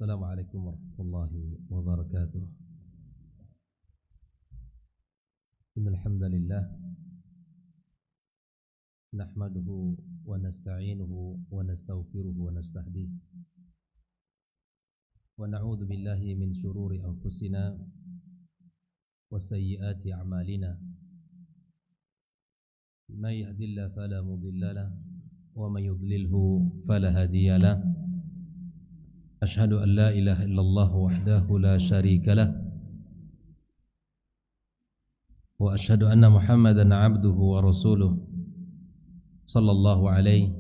Assalamualaikum warahmatullahi wabarakatuh. Innal hamdalillah nahmaduhu wa nasta'inuhu wa nastaghfiruhu wa nastahdihi wa na'udzu billahi min shururi anfusina wa sayyiati a'malina. May yahdihillahu fala mudilla lahu wa may yudlilhu fala hadiya lahu. Ashhadu an la ilaha illallah wahdahu la syarika lah wa ashhadu anna Muhammadan abduhu wa rasuluh sallallahu alaihi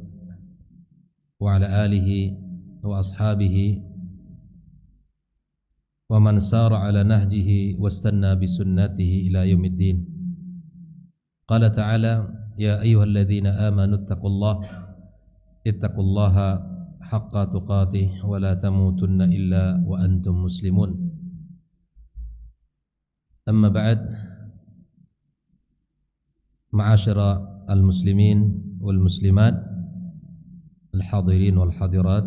wa ala alihi wa ashabihi wa man sara ala nahjihi wastanna bi sunnatihi ila yaumiddin. Qala ta'ala ya ayyuhalladzina amanu ittaqullaha haqqa tuqatih wa la tamutunna illa wa antum muslimun. Amma ba'd, ma'asyara al-muslimin wal muslimat, al-hadirin wal hadirat,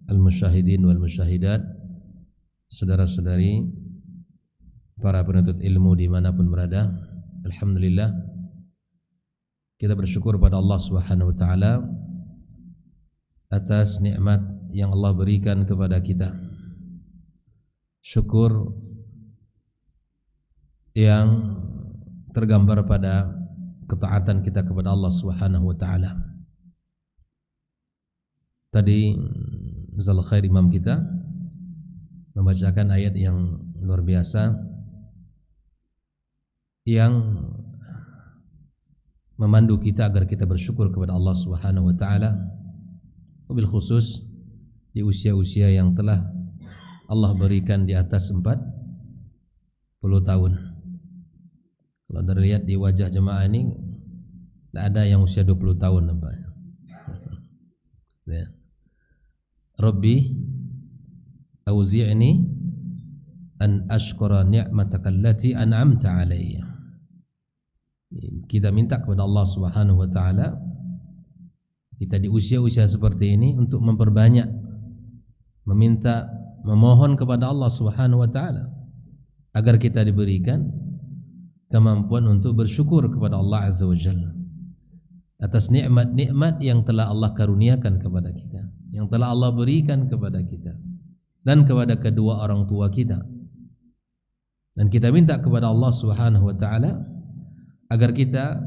al-musyahidin wal musyahidat, saudara-saudari, para penuntut ilmu dimanapun berada, alhamdulillah kita bersyukur pada Allah Subhanahu wa ta'ala atas nikmat yang Allah berikan kepada kita. Syukur yang tergambar pada ketaatan kita kepada Allah Subhanahu wa taala. Tadi Zal Khair Imam kita membacakan ayat yang luar biasa yang memandu kita agar kita bersyukur kepada Allah Subhanahu wa taala. Wabil khusus di usia-usia yang telah Allah berikan di atas 40 tahun. Kalau dari lihat di wajah jemaah ini tidak ada yang usia 20 tahun nampaknya. Rabbi auzi'ni an ashkura ni'mataka allati an'amta alayya. Kita minta kepada Allah Subhanahu wa taala, kita di usia-usia seperti ini untuk memperbanyak meminta, memohon kepada Allah Subhanahu wa taala agar kita diberikan kemampuan untuk bersyukur kepada Allah Azza wa Jalla atas nikmat-nikmat yang telah Allah karuniakan kepada kita, yang telah Allah berikan kepada kita dan kepada kedua orang tua kita. Dan kita minta kepada Allah Subhanahu wa taala agar kita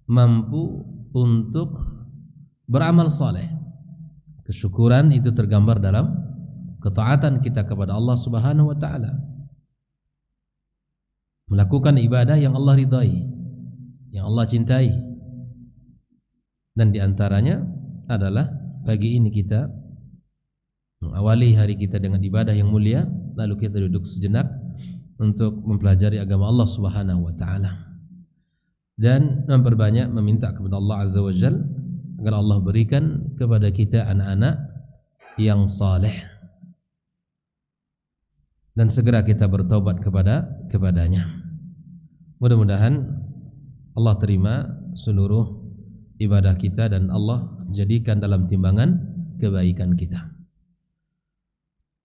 mampu untuk beramal saleh. Kesyukuran itu tergambar dalam ketaatan kita kepada Allah Subhanahu wa taala. Melakukan ibadah yang Allah ridai, yang Allah cintai. Dan di antaranya adalah pagi ini kita mengawali hari kita dengan ibadah yang mulia, lalu kita duduk sejenak untuk mempelajari agama Allah Subhanahu wa taala. Dan memperbanyak meminta kepada Allah Azza wa Jalla agar Allah berikan kepada kita anak-anak yang saleh dan segera kita bertaubat kepadanya. Mudah-mudahan Allah terima seluruh ibadah kita dan Allah jadikan dalam timbangan kebaikan kita.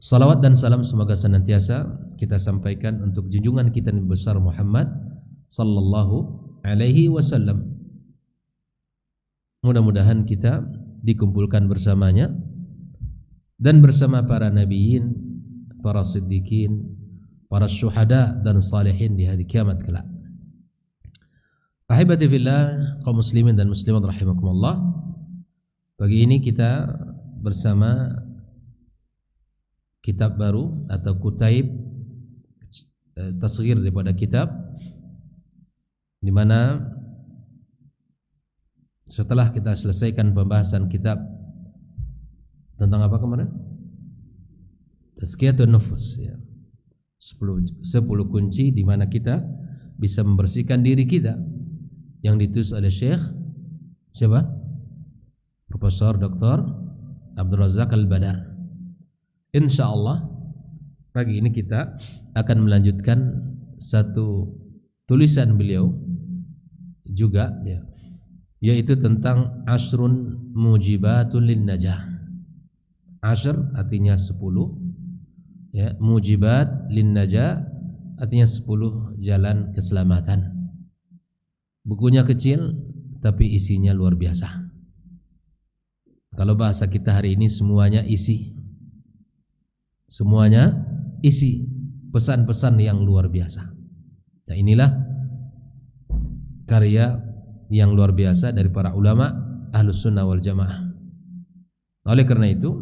Salawat dan salam semoga senantiasa kita sampaikan untuk junjungan kita Nabi besar Muhammad sallallahu alaihi wasallam. Mudah-mudahan kita dikumpulkan bersamanya dan bersama para nabiyin, para siddiqin, para syuhada dan salihin di hari kiamat kelak. Ahibati fillah, kaum muslimin dan muslimat rahimakumullah. Pagi ini kita bersama kitab baru atau kutaib tasghir daripada kitab, di mana setelah kita selesaikan pembahasan kitab tentang apa kemarin? Tazkiyatun nufus, ya. 10 kunci di mana kita bisa membersihkan diri kita, yang ditulis oleh Syekh siapa? Profesor Dr. Abdul Razak Al-Badar. Insyaallah pagi ini kita akan melanjutkan satu tulisan beliau juga, ya, yaitu tentang asrun mujibatul lin najah. Ashr artinya 10, ya, mujibat lin najah, artinya 10 jalan keselamatan. Bukunya kecil tapi isinya luar biasa. Kalau bahasa kita hari ini semuanya isi. Semuanya isi pesan-pesan yang luar biasa. Nah, inilah karya yang luar biasa dari para ulama Ahlus Sunnah wal Jamaah. Oleh karena itu,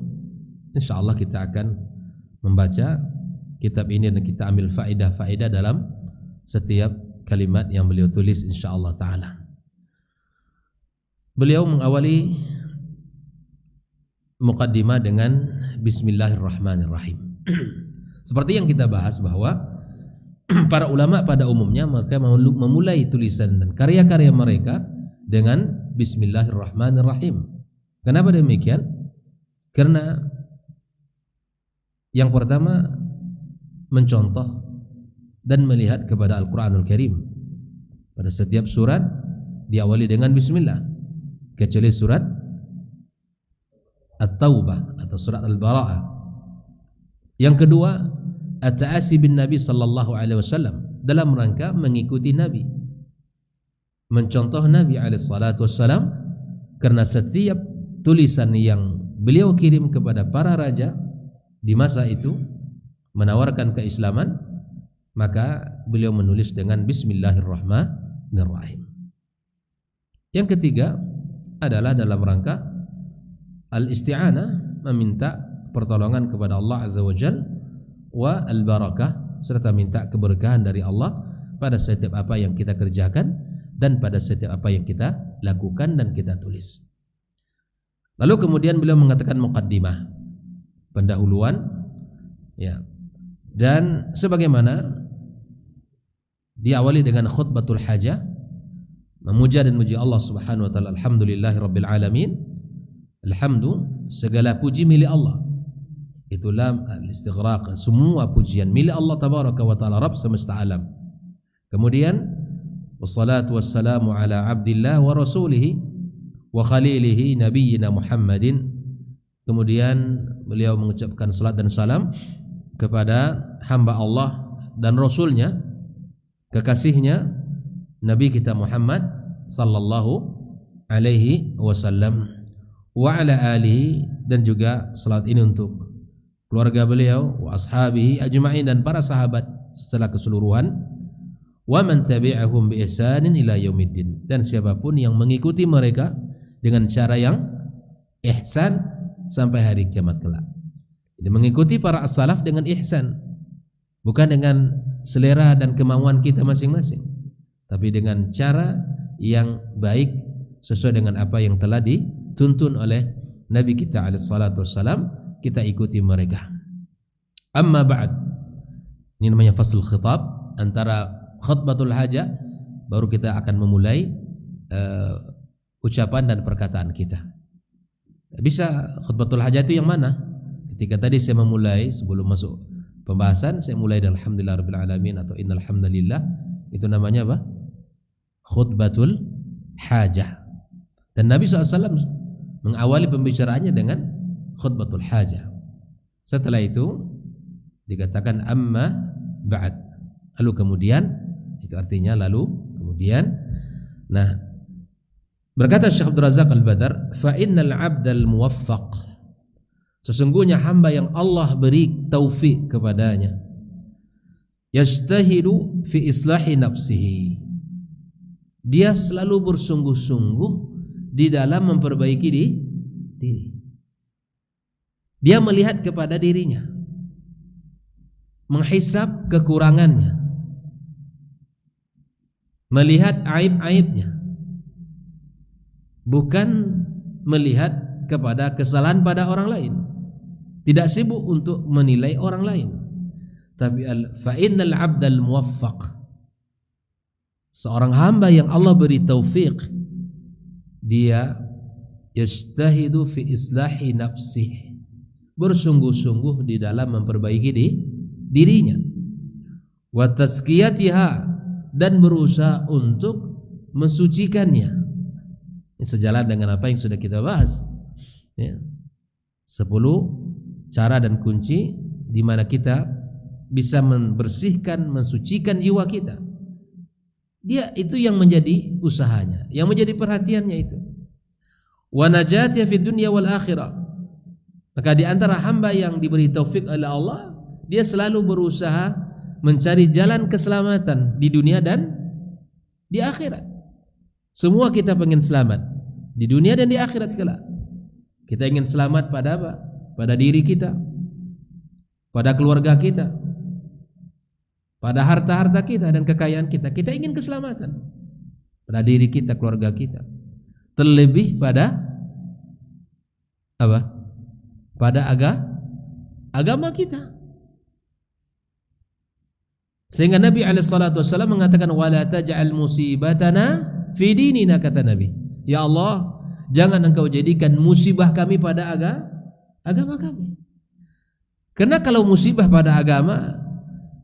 insyaallah kita akan membaca kitab ini dan kita ambil faedah-faedah dalam setiap kalimat yang beliau tulis insyaallah taala. Beliau mengawali muqaddimah dengan bismillahirrahmanirrahim. Seperti yang kita bahas bahwa para ulama pada umumnya mereka memulai tulisan dan karya-karya mereka dengan bismillahirrahmanirrahim. Kenapa demikian? Karena yang pertama mencontoh dan melihat kepada Al-Quranul Karim. Pada setiap surat diawali dengan bismillah, kecuali surat At-Taubah atau surat Al-Bara'ah. Yang kedua, at-ta'asi bin Nabi sallallahu alaihi wasallam, dalam rangka mengikuti Nabi, mencontoh Nabi alaihi salatu wasallam, karena setiap tulisan yang beliau kirim kepada para raja di masa itu menawarkan keislaman, maka beliau menulis dengan bismillahirrahmanirrahim. Yang ketiga adalah dalam rangka al-isti'anah, meminta pertolongan kepada Allah Azza wa Jalla, wa al-barakah, serta minta keberkahan dari Allah pada setiap apa yang kita kerjakan dan pada setiap apa yang kita lakukan dan kita tulis. Lalu kemudian beliau mengatakan muqaddimah, pendahuluan, ya. Dan sebagaimana diawali dengan khutbatul hajah, memuja dan muji Allah Subhanahu wa taala, alhamdulillahirabbil alamin. Alhamdu, segala puji milik Allah. Itulah al-istighraq, semua pujian milik Allah tabaraka wa taala, Rabb semesta alam. Kemudian wassalatu wassalamu ala abdillah wa rasulihi wa khalilihi nabiyyina Muhammadin. Kemudian beliau mengucapkan salat dan salam kepada hamba Allah dan rasulnya, kekasihnya Nabi kita Muhammad sallallahu alaihi wasallam, wa ala alihi, dan juga salat ini untuk keluarga beliau, wa ashabihi ajma'in, dan para sahabat secara keseluruhan, wa man tabi'ahum bi ihsanin ila yaumiddin, dan siapapun yang mengikuti mereka dengan cara yang ihsan sampai hari kiamat kelak. Jadi mengikuti para as-salaf dengan ihsan, bukan dengan selera dan kemauan kita masing-masing, tapi dengan cara yang baik sesuai dengan apa yang telah dituntun oleh Nabi kita alaihi salatu wassalam, kita ikuti mereka. Amma ba'd, ini namanya fasl khitab, antara khutbatul hajah baru kita akan memulai ucapan dan perkataan kita. Bisa khutbatul hajah itu yang mana? Ketika tadi saya memulai, sebelum masuk pembahasan, saya mulai dari alhamdulillahirabbil alamin atau innal hamdalillah, itu namanya apa? Khutbatul hajah. Dan Nabi SAW mengawali pembicaraannya dengan khutbatul hajah. Setelah itu dikatakan amma ba'd, lalu kemudian, itu artinya lalu kemudian. Nah, berkata Syekh Abdul Razak Al-Badar, fa innal 'abdal muwaffaq, sesungguhnya hamba yang Allah beri taufik kepadanya, yastahidu fi islahi nafsihi, dia selalu bersungguh-sungguh di dalam memperbaiki diri. Dia melihat kepada dirinya, menghisab kekurangannya, melihat aib-aibnya, bukan melihat kepada kesalahan pada orang lain. Tidak sibuk untuk menilai orang lain, tapi fa innal 'abdal muwaffaq, seorang hamba yang Allah beri taufik, dia yastahidu fi islahi nafsih, bersungguh-sungguh di dalam memperbaiki dirinya, wa tazkiyatiha, dan berusaha untuk mensucikannya. Ini sejalan dengan apa yang sudah kita bahas, ya. 10 cara dan kunci di mana kita bisa membersihkan, mensucikan jiwa kita. Dia itu yang menjadi usahanya, yang menjadi perhatiannya itu. Wa najatnya fid dunya wal akhirah. Maka di antara hamba yang diberi taufik oleh Allah, dia selalu berusaha mencari jalan keselamatan di dunia dan di akhirat. Semua kita ingin selamat di dunia dan di akhirat kelak. Kita ingin selamat pada apa? Pada diri kita, pada keluarga kita, pada harta-harta kita dan kekayaan kita. Kita ingin keselamatan pada diri kita, keluarga kita. Terlebih pada apa? Pada agama kita. Sehingga Nabi SAW mengatakan, wala taj'al musibatana fi dinina, kata Nabi. Ya Allah, jangan engkau jadikan musibah kami pada agama kami. Karena kalau musibah pada agama,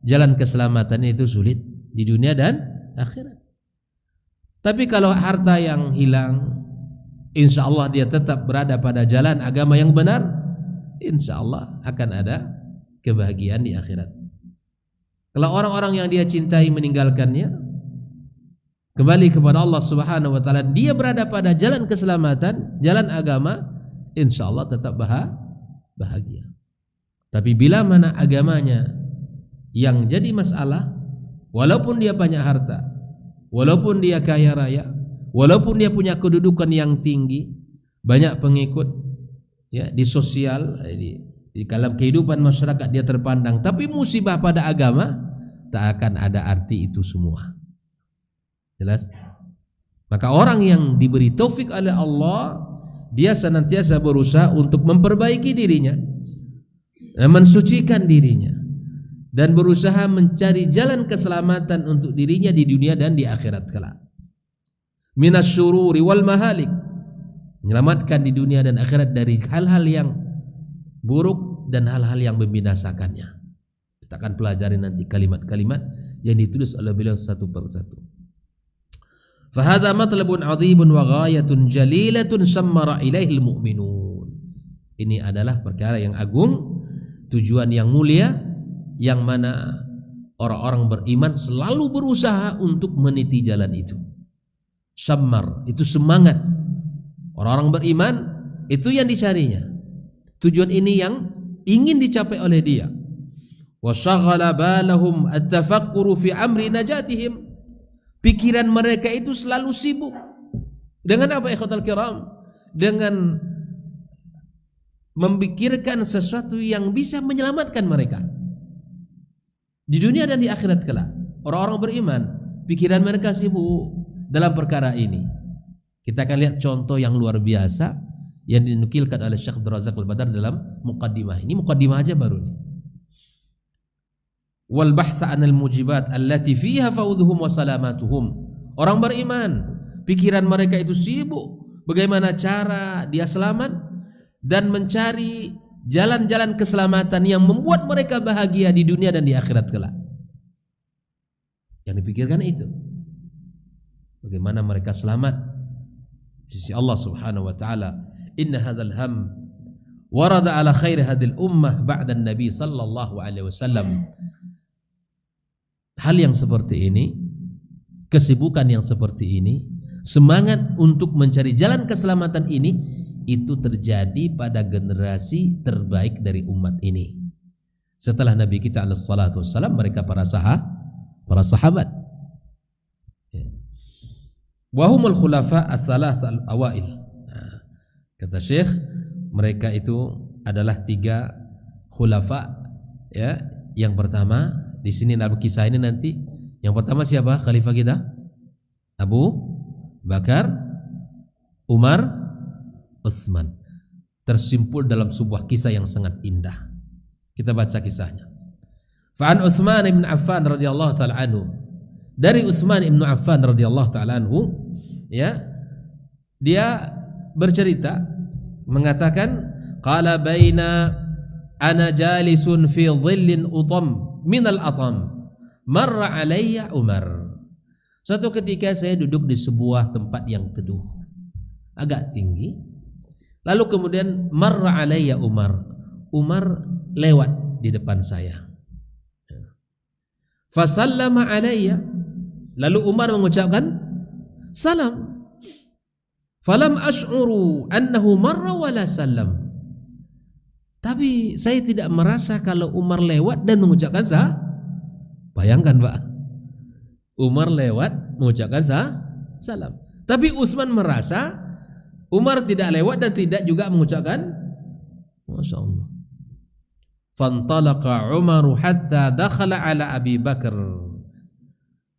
jalan keselamatan itu sulit di dunia dan akhirat. Tapi kalau harta yang hilang, insya Allah dia tetap berada pada jalan agama yang benar, insya Allah akan ada kebahagiaan di akhirat. Kalau orang-orang yang dia cintai meninggalkannya, kembali kepada Allah Subhanahu wa taala, dia berada pada jalan keselamatan, jalan agama, insya Allah tetap bahagia. Tapi bila mana agamanya yang jadi masalah, walaupun dia banyak harta, walaupun dia kaya raya, walaupun dia punya kedudukan yang tinggi, banyak pengikut, ya, di sosial, di dalam kehidupan masyarakat dia terpandang, tapi musibah pada agama, tak akan ada arti itu semua. Jelas? Maka orang yang diberi taufik oleh Allah, dia senantiasa berusaha untuk memperbaiki dirinya, mensucikan dirinya, dan berusaha mencari jalan keselamatan untuk dirinya di dunia dan di akhirat kelak. Minas syururi wal mahalik, menyelamatkan di dunia dan akhirat dari hal-hal yang buruk dan hal-hal yang membinasakannya. Kita akan pelajari nanti kalimat-kalimat yang ditulis oleh beliau satu persatu. Fahadha matlabun 'azibun wa ghayatun jalilatun sammara ilaihil mu'minun. Ini adalah perkara yang agung, tujuan yang mulia, yang mana orang-orang beriman selalu berusaha untuk meniti jalan itu. Sammar itu semangat. Orang-orang beriman itu yang dicarinya. Tujuan ini yang ingin dicapai oleh dia. Wa shaghala balahum at-tafakkuru fi amri najatihim. Pikiran mereka itu selalu sibuk dengan apa, ikhwatal kiram? Dengan memikirkan sesuatu yang bisa menyelamatkan mereka di dunia dan di akhirat kelak. Orang-orang beriman, pikiran mereka sibuk dalam perkara ini. Kita akan lihat contoh yang luar biasa yang dinukilkan oleh Syekh Abdul Razak Al-Badar dalam muqaddimah. Ini muqaddimah aja baru nih. Wal bahtha 'anil mujibat allati fiha fawdhuhum wa salamatuhum. Orang beriman, pikiran mereka itu sibuk bagaimana cara dia selamat dan mencari jalan-jalan keselamatan yang membuat mereka bahagia di dunia dan di akhirat kelak. Yang dipikirkan itu bagaimana mereka selamat di sisi Allah Subhanahu wa taala. Inna hadzal ham warada ala khairi hadhil ummah ba'da an-nabi sallallahu alaihi wasallam. Hal yang seperti ini, kesibukan yang seperti ini, semangat untuk mencari jalan keselamatan ini, itu terjadi pada generasi terbaik dari umat ini. Setelah Nabi kita alaihi salatu wassalam, mereka para sahabat. Wa humul khulafa ats-tsalats al-awail. Kata Syekh, mereka itu adalah 3 khulafa, ya. Yang pertama di sini dalam kisah ini nanti, yang pertama siapa khalifah kita? Abu Bakar, Umar, Utsman. Tersimpul dalam sebuah kisah yang sangat indah. Kita baca kisahnya. Fa'an Utsman ibn Affan radhiyallahu taala anhu. Dari Utsman ibn Affan radhiyallahu taala anhu, ya, dia bercerita mengatakan, qala baina ana jalisun fi dhillin utam minal atam marra alayya Umar. Suatu ketika saya duduk di sebuah tempat yang teduh, agak tinggi. Lalu kemudian marra alayya Umar. Umar lewat di depan saya. Fasallama alayya, lalu Umar mengucapkan salam. Falam ash'uru annahu marra wala salam. Tapi saya tidak merasa kalau Umar lewat dan mengucapkan bayangkan Pak, Umar lewat mengucapkan salam. Tapi Utsman merasa Umar tidak lewat dan tidak juga mengucapkan. Masya Allah. Fantalaqa Umaru hatta dakhala ala Abi Bakar.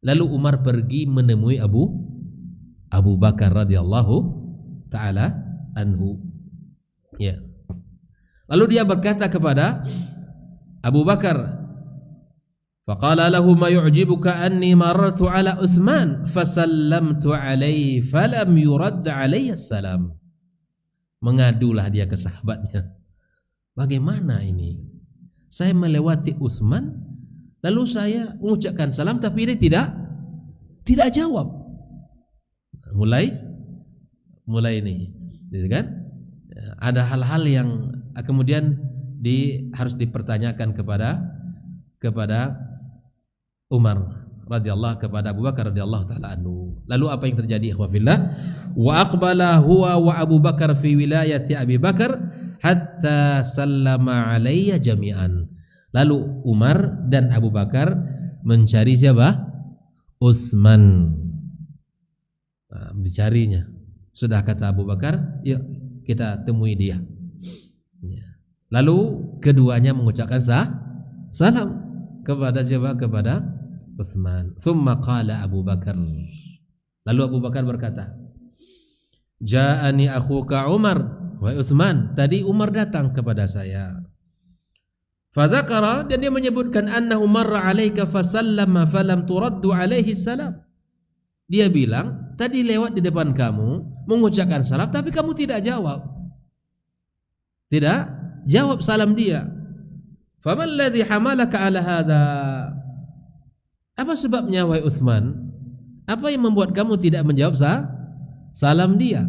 Lalu Umar pergi menemui Abu Bakar radhiyallahu taala anhu. Ya. Lalu dia berkata kepada Abu Bakar, faqala lahu ma yu'jibuka anni marartu ala Utsman fasallamtu alaihi falam yurad alayya salam. Mengadulah dia ke sahabatnya. Bagaimana ini? Saya melewati Utsman, lalu saya mengucapkan salam tapi dia tidak jawab. Mulai ini, gitu kan? Ada hal-hal yang kemudian harus dipertanyakan kepada Umar radhiyallahu, kepada Abu Bakar radhiyallahu taala anhu. Lalu apa yang terjadi ikhwah fillah? Wa aqbala huwa wa Abu Bakar fi wilayati Abi Bakar hatta sallama alayya jami'an. Lalu Umar dan Abu Bakar mencari siapa? Utsman. Dicarinya. Sudah kata Abu Bakar, yuk kita temui dia. Lalu keduanya mengucapkan salam kepada siapa? Kepada Utsman. Thumma qala Abu Bakar. Lalu Abu Bakar berkata, Ja'ani akhuka Umar. Wahai Utsman, tadi Umar datang kepada saya. Fadzakara, dan dia menyebutkan annahu marra 'alaika fasallama falam turaddu 'alaihi salam. Dia bilang, tadi lewat di depan kamu mengucapkan salam tapi kamu tidak jawab. Tidak jawab salam dia. Faman alladhi hamalaka 'ala hadha? Apa sebabnya wahai Utsman? Apa yang membuat kamu tidak menjawab salam dia?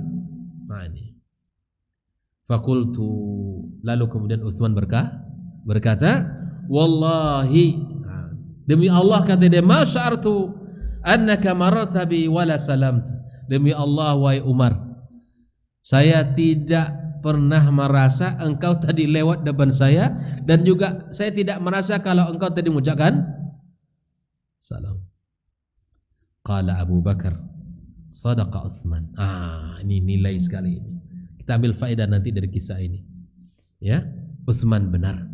Nah ini. Fakultu, lalu kemudian Utsman berkata, wallahi, demi Allah kata dia, ma sya'artu annaka mararta bi wala salamt. Demi Allah wahai Umar, saya tidak pernah merasa engkau tadi lewat depan saya, dan juga saya tidak merasa kalau engkau tadi mengucapkan salam. Qala Abu Bakar, sadaqa Utsman. Ini nilai sekali ini. Kita ambil faedah nanti dari kisah ini. Ya, Utsman benar.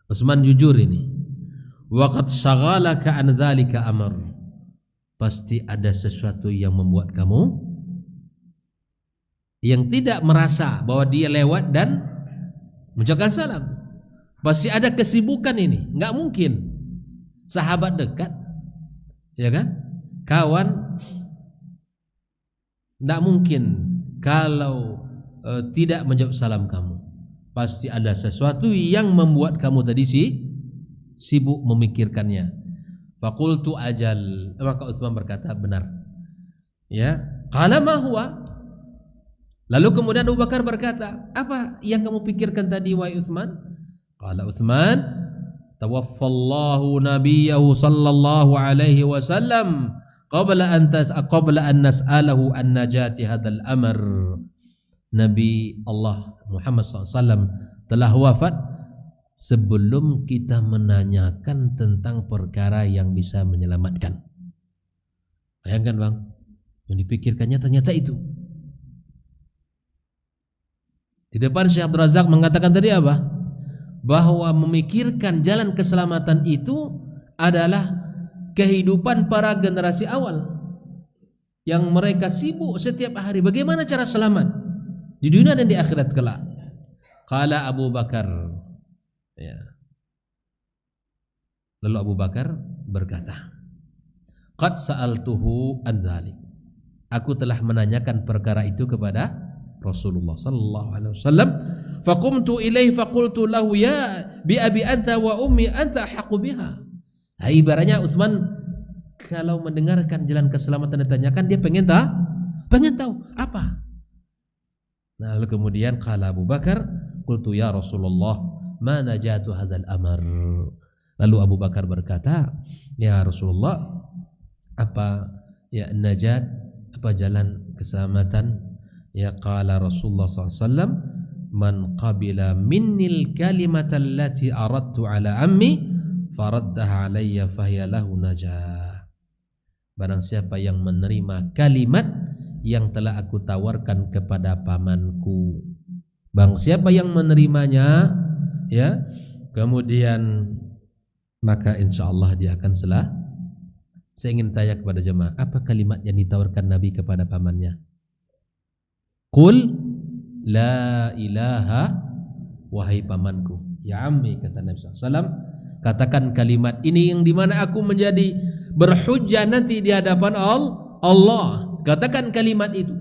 Utsman jujur ini. Waqad syaghalaka an dzalika amr. Pasti ada sesuatu yang membuat kamu yang tidak merasa bahwa dia lewat dan mengucapkan salam. Pasti ada kesibukan ini. Enggak mungkin. Sahabat dekat, ya kan? Kawan, enggak mungkin kalau tidak menjawab salam kamu. Pasti ada sesuatu yang membuat kamu tadi sibuk memikirkannya. Faqultu ajal, maka Utsman berkata benar. Ya, qala ma huwa? Lalu kemudian Abu Bakar berkata, apa yang kamu pikirkan tadi wahai Utsman? Qala Utsman, tawaffallahu nabiyahu sallallahu alaihi wasallam qabla an nas'alahu an najati hadzal amr. Nabi Allah Muhammad SAW telah wafat sebelum kita menanyakan tentang perkara yang bisa menyelamatkan. Bayangkan bang, yang dipikirkannya ternyata itu. Di depan Syekh Abdul Razak mengatakan tadi apa? Bahwa memikirkan jalan keselamatan itu adalah kehidupan para generasi awal yang mereka sibuk setiap hari bagaimana cara selamat di dunia dan di akhirat kelak. Qala Abu Bakar, ya. Lalu Abu Bakar berkata, qad sa'altuhu an dzalik. Aku telah menanyakan perkara itu kepada Rasulullah sallallahu alaihi wasallam. Faqumtu ilaihi faqultu lahu ya bi abi anta wa ummi anta ahqqu biha. Ibaratnya Utsman kalau mendengarkan jalan keselamatan ditanyakan, dia pengen tahu apa. Nah, lalu kemudian qala Abu Bakar, qultu ya Rasulullah ma najatu hadzal amr. Lalu Abu Bakar berkata, ya Rasulullah, apa ya najat, apa jalan keselamatan? Ya qala Rasulullah SAW, man qabila minnil kalimata allati aradtu ala ammi faraddaha alayya fahiya lahu najah. Barang siapa yang menerima kalimat yang telah aku tawarkan kepada pamanku, bang siapa yang menerimanya, ya, kemudian maka insyaallah dia akan salah. Saya ingin tanya kepada jemaah, apa kalimat yang ditawarkan Nabi kepada pamannya? Qul la ilaha, wahai pamanku. Ya ammi, kata Nabi SAW, katakan kalimat ini yang dimana aku menjadi berhujjah nanti di hadapan Allah. Katakan kalimat itu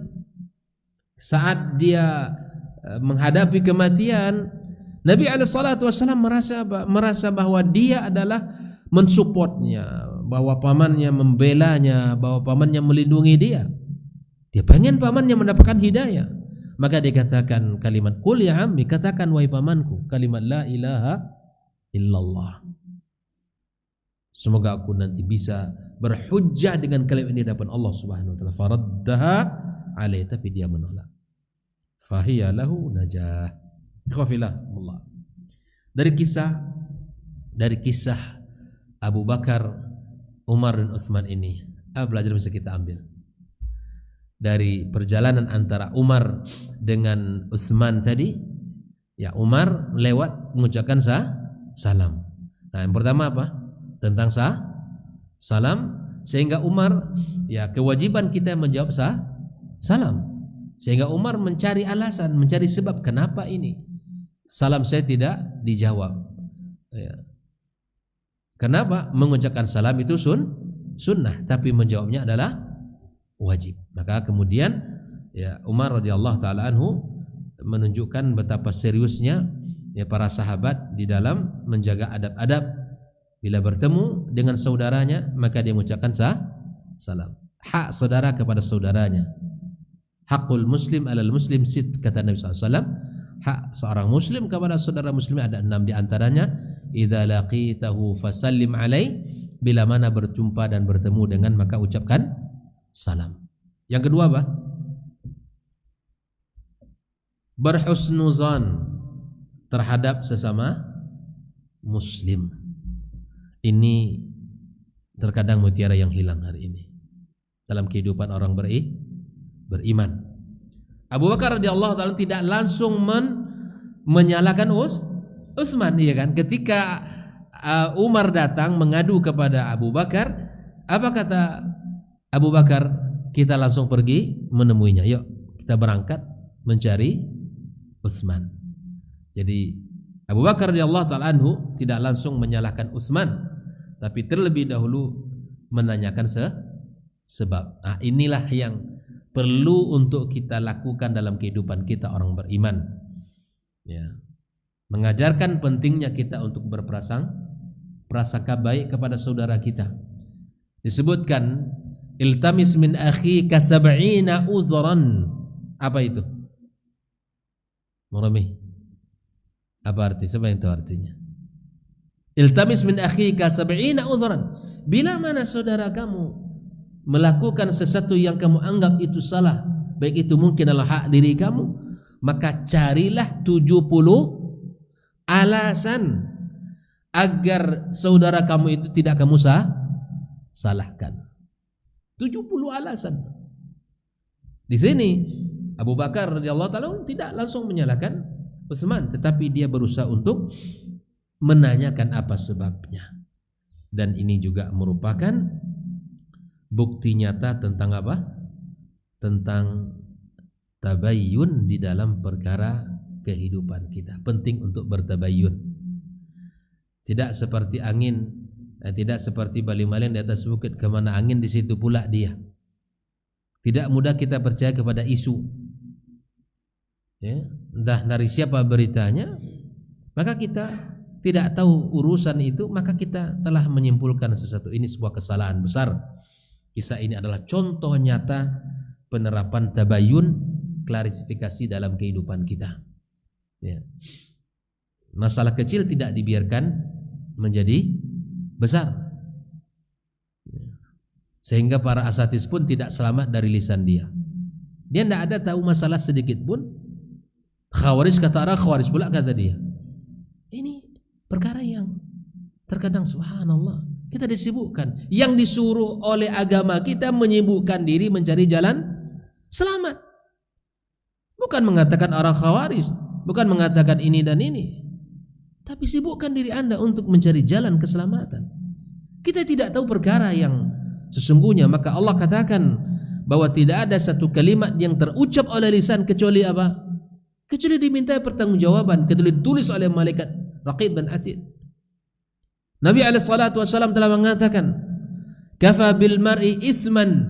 saat dia menghadapi kematian. Nabi SAW merasa bahwa dia adalah mensupportnya, bahwa pamannya membelanya, bahwa pamannya melindungi dia. Dia pengen pamannya mendapatkan hidayah. Maka dikatakan kalimat qul ya ammi, katakan wahai pamanku kalimat la ilaha illallah. Semoga aku nanti bisa berhujjah dengan kalimat ini di hadapan Allah Subhanahu wa taala. Faraddaha alaihi, tapi dia menolak. Fahiya lahu najah. Khafilahullah. Dari kisah Abu Bakar, Umar dan Utsman ini, apa pelajaran bisa kita ambil? Dari perjalanan antara Umar dengan Utsman tadi, ya Umar lewat mengucapkan salam. Nah, yang pertama apa? Tentang salam, sehingga Umar, ya kewajiban kita menjawab salam. Sehingga Umar mencari alasan, mencari sebab kenapa ini salam saya tidak dijawab. Ya. Kenapa? Mengucapkan salam itu sunnah, tapi menjawabnya adalah wajib. Maka kemudian ya Umar radhiyallahu taala anhu menunjukkan betapa seriusnya ya para sahabat di dalam menjaga adab-adab. Bila bertemu dengan saudaranya, maka dia mengucapkan salam. Hak saudara kepada saudaranya. Hakul muslim alal muslim sit, kata Nabi SAW. Hak seorang muslim kepada saudara muslim ada 6 di antaranya. Idza laqitahu fasallim alai, bila mana berjumpa dan bertemu dengan maka ucapkan salam. Yang kedua apa? Berhusnuzan terhadap sesama muslim. Ini terkadang mutiara yang hilang hari ini dalam kehidupan orang beriman. Abu Bakar radhiyallahu taala tidak langsung menyalahkan Utsman, ya kan? Ketika Umar datang mengadu kepada Abu Bakar, apa kata Abu Bakar? Kita langsung pergi menemuinya. Yuk, kita berangkat mencari Utsman. Jadi Abu Bakar radhiyallahu taala anhu tidak langsung menyalahkan Utsman, tapi terlebih dahulu menanyakan sebab. Nah, inilah yang perlu untuk kita lakukan dalam kehidupan kita orang beriman. Ya. Mengajarkan pentingnya kita untuk berprasangka baik kepada saudara kita. Disebutkan iltamis min akhika sab'ina udhran. Apa itu? Murami. Apa arti? Siapa yang tahu artinya? Iltamis min akhika sab'ina udhran. Bila mana saudara kamu melakukan sesuatu yang kamu anggap itu salah, baik itu mungkin adalah hak diri kamu, maka carilah 70 alasan agar saudara kamu itu tidak kamu salahkan. 70 alasan. Di sini Abu Bakar radhiyallahu taala tidak langsung menyalahkan Utsman, tetapi dia berusaha untuk menanyakan apa sebabnya. Dan ini juga merupakan bukti nyata tentang apa? Tentang tabayyun di dalam perkara kehidupan kita. Penting untuk bertabayyun. Tidak seperti angin, tidak seperti balimalin di atas bukit, kemana angin di situ pula dia. Tidak mudah kita percaya kepada isu. Ya, entah dari siapa beritanya, maka kita tidak tahu urusan itu, maka kita telah menyimpulkan sesuatu. Ini sebuah kesalahan besar. Kisah ini adalah contoh nyata penerapan tabayyun, klarifikasi dalam kehidupan kita. Ya. Masalah kecil tidak dibiarkan menjadi besar. Sehingga para asatis pun tidak selamat dari lisan dia. Dia tidak ada tahu masalah sedikit pun. Khawarij kata arah, Khawarij pula kata dia. Ini perkara yang terkadang subhanallah kita disibukkan. Yang disuruh oleh agama kita menyibukkan diri mencari jalan selamat. Bukan mengatakan orang Khawarij, bukan mengatakan ini dan ini. Tapi sibukkan diri Anda untuk mencari jalan keselamatan. Kita tidak tahu perkara yang sesungguhnya, maka Allah katakan bahwa tidak ada satu kalimat yang terucap oleh lisan kecuali apa? Kecuali diminta pertanggungjawaban, kecuali ditulis oleh malaikat Raqib dan Atid. Nabi SAW telah mengatakan, "Kafa bil mar'i itsman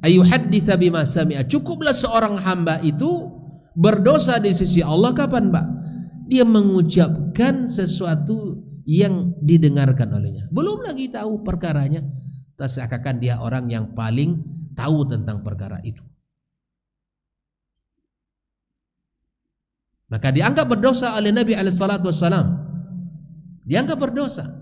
ayuhadditsa bima sami'a." Cukuplah seorang hamba itu berdosa di sisi Allah kapan, Pak? Dia mengucapkan sesuatu yang didengarkan olehnya. Belum lagi tahu perkaranya, seakan dia orang yang paling tahu tentang perkara itu. Maka dianggap berdosa oleh Nabi SAW. Dianggap berdosa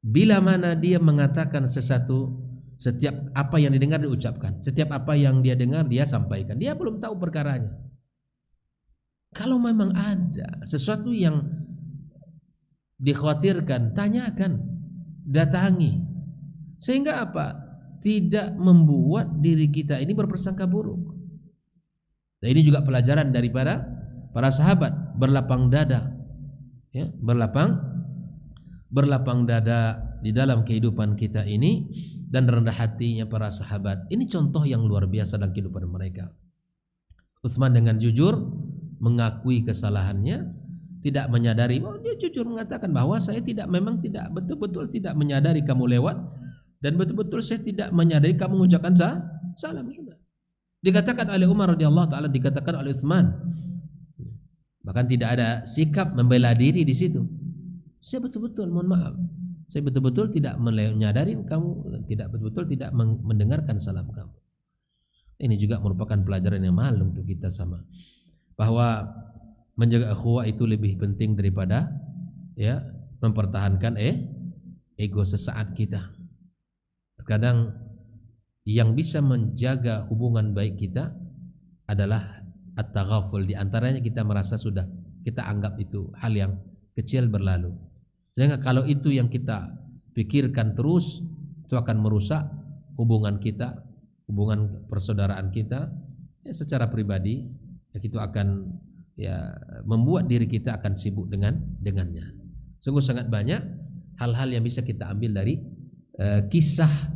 bila mana dia mengatakan sesuatu, setiap apa yang didengar diucapkan, setiap apa yang dia dengar dia sampaikan. Dia belum tahu perkaranya. Kalau memang ada sesuatu yang dikhawatirkan, tanyakan, datangi. Sehingga apa? Tidak membuat diri kita ini berprasangka buruk. Dan ini juga pelajaran daripada para sahabat, berlapang dada, ya, berlapang dada di dalam kehidupan kita ini, dan rendah hatinya para sahabat. Ini contoh yang luar biasa dalam kehidupan mereka. Utsman dengan jujur mengakui kesalahannya, tidak menyadari, dia jujur mengatakan bahwa saya memang tidak betul-betul tidak menyadari kamu lewat, dan betul-betul saya tidak menyadari kamu mengucapkan salam. Sudah dikatakan oleh Umar radhiyallahu taala, dikatakan oleh Utsman. Bahkan tidak ada sikap membela diri di situ. Saya betul-betul mohon maaf, saya betul-betul tidak menyadari kamu, tidak betul-betul tidak mendengarkan salam kamu. Ini juga merupakan pelajaran yang mahal untuk kita sama, bahwa menjaga ukhuwah itu lebih penting daripada ya mempertahankan ego sesaat kita. Terkadang yang bisa menjaga hubungan baik kita adalah at-taghaful. Di antaranya kita merasa sudah, kita anggap itu hal yang kecil berlalu. Sehingga kalau itu yang kita pikirkan terus, itu akan merusak hubungan kita, hubungan persaudaraan kita, ya secara pribadi, ya itu akan ya membuat diri kita akan sibuk dengannya. Sungguh sangat banyak hal-hal yang bisa kita ambil dari kisah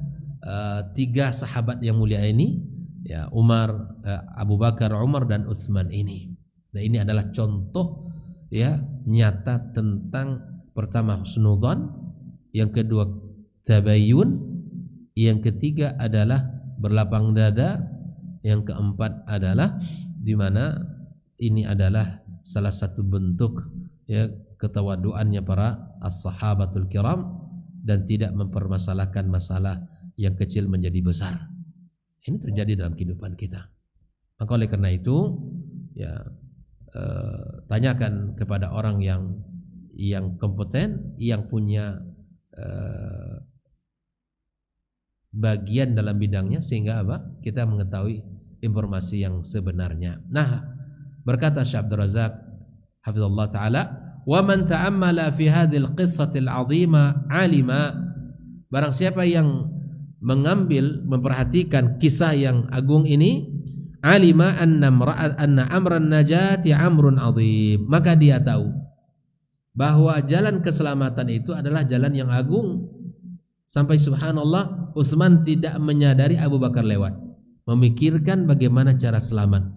tiga sahabat yang mulia ini, ya Umar, Abu Bakar, Umar dan Utsman ini. Nah, ini adalah contoh ya nyata tentang pertama husnudzan, yang kedua tabayyun, yang ketiga adalah berlapang dada, yang keempat adalah di mana ini adalah salah satu bentuk ya ketawaduannya para as-sahabatul kiram, dan tidak mempermasalahkan masalah yang kecil menjadi besar. Ini terjadi dalam kehidupan kita. Maka oleh karena itu ya tanyakan kepada orang yang kompeten, yang punya bagian dalam bidangnya, sehingga apa? Kita mengetahui informasi yang sebenarnya. Nah, berkata Syekh Abdul Razak hafizallahu taala, "Wa man ta'ammala fi hadhil qissatil 'azima 'alima." Barang siapa yang mengambil, memperhatikan kisah yang agung ini, alima anna amran najati amrun 'azim, maka dia tahu bahwa jalan keselamatan itu adalah jalan yang agung. Sampai subhanallah, Utsman tidak menyadari Abu Bakar lewat, memikirkan bagaimana cara selamat.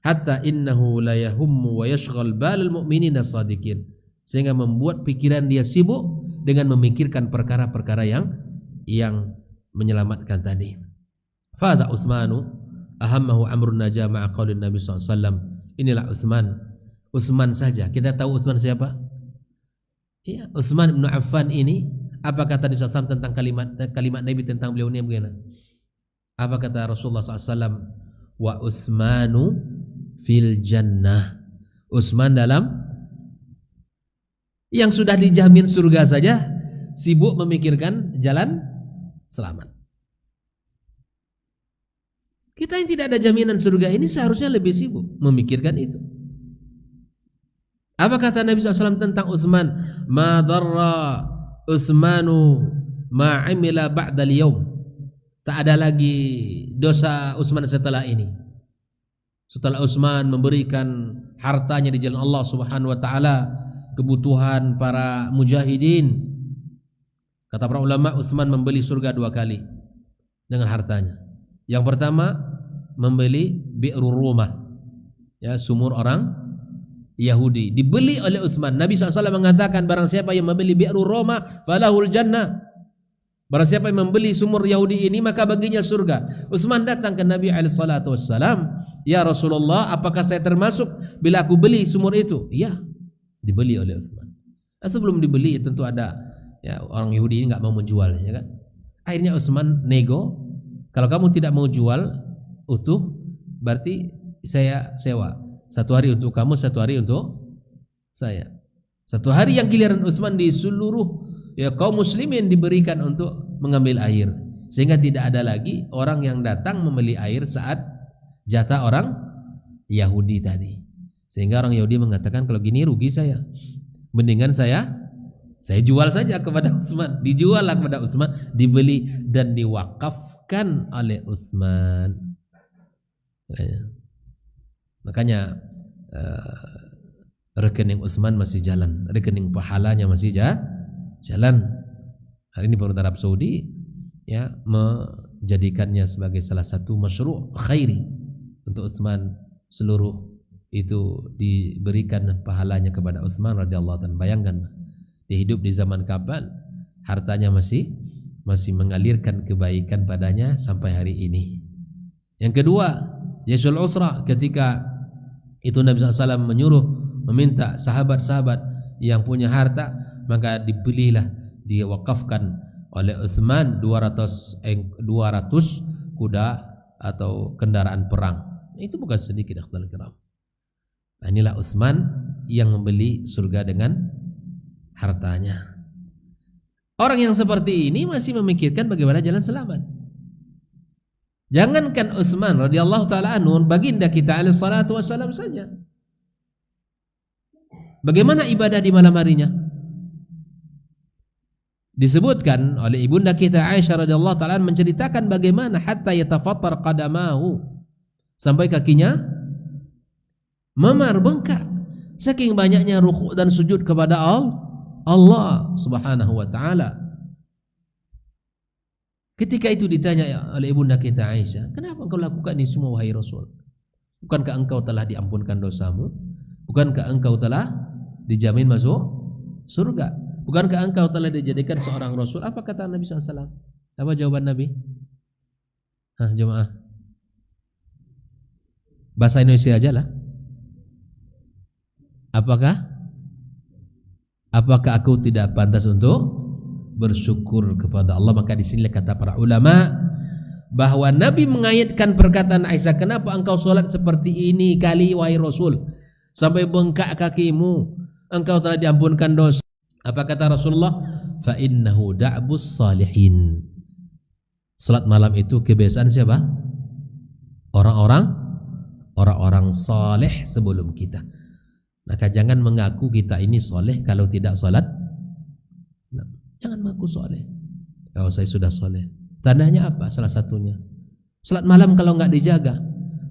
Hatta innahu la yahummu wa yashghal balal mu'minina shadiqin, sehingga membuat pikiran dia sibuk dengan memikirkan perkara-perkara yang menyelamatkan tadi. Fadha Utsmanu ahammahu amrun najah ma'a qaulin Nabi SAW. Inilah Utsman saja. Kita tahu Utsman siapa? Ya, Utsman bin Affan ini, apa kata Nabi SAW tentang kalimat Nabi tentang beliau ini bagaimana? Apa kata Rasulullah SAW? Wa Utsmanu fil jannah. Utsman dalam Yang sudah dijamin surga saja sibuk memikirkan jalan selamat. Kita yang tidak ada jaminan surga ini seharusnya lebih sibuk memikirkan itu. Apa kata Nabi SAW tentang Utsman? Ma darra Utsmanu ma amila ba'dal yaum. Tak ada lagi dosa Utsman setelah ini. Setelah Utsman memberikan hartanya di jalan Allah Subhanahu wa taala, kebutuhan para mujahidin. Kata para ulama, Utsman membeli surga 2 kali dengan hartanya. Yang pertama membeli Bi'rur Rumah, ya, sumur orang Yahudi, dibeli oleh Utsman. Nabi SAW mengatakan barang siapa yang membeli Bi'rur Rumah falahul jannah. Barang siapa yang membeli sumur Yahudi ini maka baginya surga. Utsman datang ke Nabi SAW, ya Rasulullah, apakah saya termasuk bila aku beli sumur itu? Iya, dibeli oleh Utsman. Sebelum dibeli tentu ada, ya, orang Yahudi ini nggak mau menjual, ya kan? Akhirnya Utsman nego, kalau kamu tidak mau jual utuh, berarti saya sewa. 1 hari untuk kamu, 1 hari untuk saya. 1 hari yang giliran Utsman di seluruh, ya, kaum muslimin diberikan untuk mengambil air, sehingga tidak ada lagi orang yang datang membeli air saat jatah orang Yahudi tadi. Sehingga orang Yahudi mengatakan kalau gini rugi saya, mendingan saya jual saja kepada Utsman. Dijual kepada Utsman, dibeli dan diwakafkan oleh Utsman. Makanya rekening Utsman masih jalan, rekening pahalanya masih jalan. Hari ini pemerintah Arab Saudi, ya, menjadikannya sebagai salah satu masyru' khairi untuk Utsman. Seluruh itu diberikan pahalanya kepada Utsman radhiyallahu anhu. Bayangkan, dia hidup di zaman kapan hartanya masih mengalirkan kebaikan padanya sampai hari ini. Yang kedua, Jaisul Usra, ketika itu Nabi SAW menyuruh meminta sahabat-sahabat yang punya harta, maka dibelilah, diwakafkan oleh Utsman 200 kuda atau kendaraan perang. Itu bukan sedikit, akhwal kiram. Nah, inilah Utsman yang membeli surga dengan hartanya. Orang yang seperti ini masih memikirkan bagaimana jalan selamat. Jangankan Utsman radhiyallahu taala anhu, baginda kita alaihi salatu wassalam saja. Bagaimana ibadah di malam harinya? Disebutkan oleh ibunda kita Aisyah radhiyallahu taala menceritakan bagaimana hatta yatafattar qadamahu, sampai kakinya memar, bengkak, saking banyaknya rukuk dan sujud kepada Allah Subhanahu wa taala. Ketika itu ditanya oleh ibunda kita Aisyah, kenapa engkau lakukan ini semua wahai Rasul? Bukankah engkau telah diampunkan dosamu? Bukankah engkau telah dijamin masuk surga? Bukankah engkau telah dijadikan seorang Rasul? Apa kata Nabi SAW? Apa jawaban Nabi? Jemaah, bahasa Indonesia aja lah. Apakah aku tidak pantas untuk bersyukur kepada Allah? Maka di sini kata para ulama bahwa Nabi mengaitkan perkataan Aisyah, kenapa engkau solat seperti ini kali wahai Rasul sampai bengkak kakimu, engkau telah diampunkan dosa. Apa kata Rasulullah? Fa innahu da'bus salihin. Salat malam itu kebiasaan siapa? Orang-orang saleh sebelum kita. Maka jangan mengaku kita ini soleh kalau tidak salat. Jangan mengaku soleh. Kalau saya sudah soleh. Tandanya apa? Salah satunya, salat malam kalau enggak dijaga,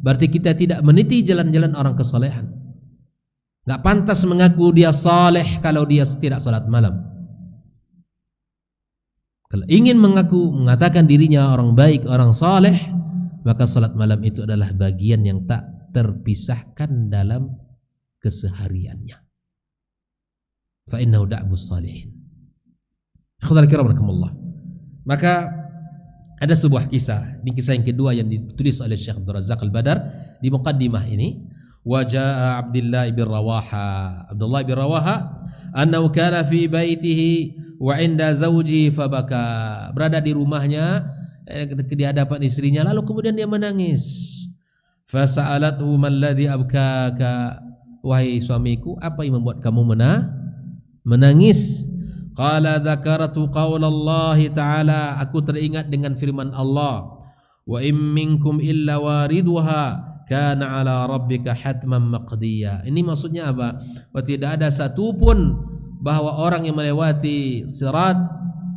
berarti kita tidak meniti jalan-jalan orang kesolehan. Enggak pantas mengaku dia saleh kalau dia tidak salat malam. Kalau ingin mengatakan dirinya orang baik, orang saleh, maka salat malam itu adalah bagian yang tak terpisahkan dalam kesehariannya. Fa innahu da'bus salihin. Ikhwal kiram rahimakumullah. Maka ada sebuah kisah, ini kisah yang kedua yang ditulis oleh Syekh Abdul Razzaq Al-Badar di muqaddimah ini. Wa jaa Abdullah bin Rawaha annahu kana fi baitihi wa 'inda zawji fabaka. Berada di rumahnya di hadapan istrinya, lalu kemudian dia menangis. Fa sa'alathu man ladzi abkaka, wahai suamiku, apa yang membuat kamu menangis. Qala dzakartu qaulallahi ta'ala, aku teringat dengan firman Allah, wa in minkum illa wariduha kana ala rabbika hatman maqdiya. Ini maksudnya apa? Bahwa tidak ada satupun bahwa orang yang melewati sirat